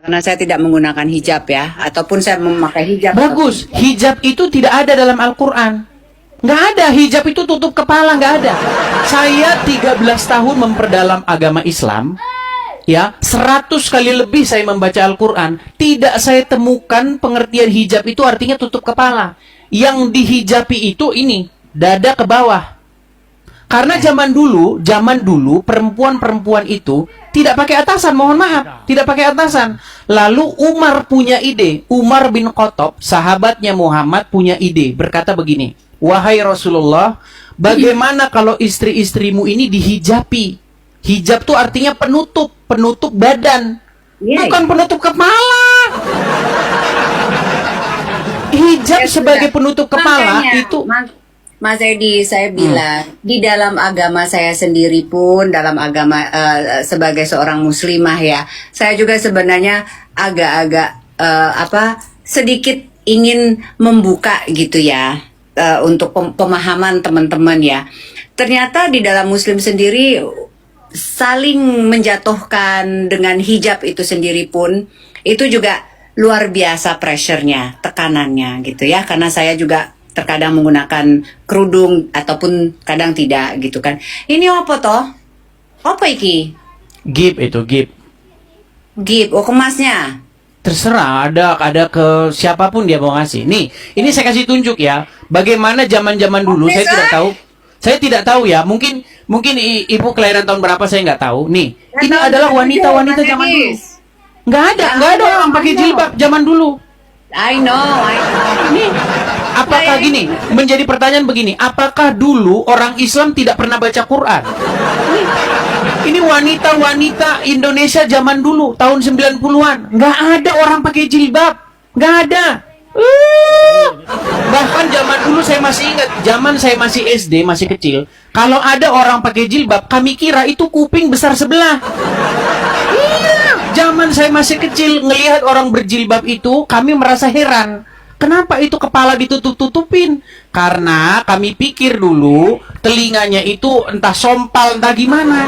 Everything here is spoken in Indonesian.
Karena saya tidak menggunakan hijab ya, ataupun saya memakai hijab. Bagus, hijab itu tidak ada dalam Al-Quran. Nggak ada, hijab itu tutup kepala, nggak ada. Saya 13 tahun memperdalam agama Islam, ya, 100 kali lebih saya membaca Al-Quran. Tidak saya temukan pengertian hijab itu artinya tutup kepala. Yang dihijabi itu ini, dada ke bawah. Karena zaman dulu perempuan-perempuan itu tidak pakai atasan, mohon maaf, tidak pakai atasan. Lalu Umar punya ide, Umar bin Khattab, sahabatnya Muhammad punya ide, berkata begini, wahai Rasulullah, bagaimana kalau istri-istrimu ini dihijabi? Hijab tuh artinya penutup badan, bukan penutup kepala. Hijab sebagai penutup kepala itu. Mas Edi, saya bilang di dalam agama saya sendiri pun, dalam agama sebagai seorang muslimah ya, saya juga sebenarnya agak-agak sedikit ingin membuka gitu ya, untuk pemahaman teman-teman ya. Ternyata di dalam muslim sendiri saling menjatuhkan dengan hijab itu sendiri pun itu juga luar biasa pressure-nya, tekanannya gitu ya, karena saya juga terkadang menggunakan kerudung ataupun kadang tidak gitu kan. Ini apa toh? Apa iki? Gip itu, gip. Gip, oh kemasnya. Terserah, ada ke siapapun dia mau ngasih. Nih, ini saya kasih tunjuk ya. Bagaimana zaman-zaman dulu, saya tidak tahu. Saya tidak tahu ya. Mungkin ibu kelahiran tahun berapa saya nggak tahu. Nih, ini adalah wanita-wanita zaman dulu. Nggak ada orang pakai jilbab zaman dulu. I know. Nih, apakah gini? Menjadi pertanyaan begini, apakah dulu orang Islam tidak pernah baca Quran? Ini wanita-wanita Indonesia zaman dulu, tahun 90-an. Nggak ada orang pakai jilbab. Nggak ada. Bahkan zaman dulu saya masih ingat, zaman saya masih SD, masih kecil. Kalau ada orang pakai jilbab, kami kira itu kuping besar sebelah. Zaman saya masih kecil, ngelihat orang berjilbab itu, kami merasa heran. Kenapa itu kepala ditutup-tutupin? Karena kami pikir dulu, telinganya itu entah sompal, entah gimana.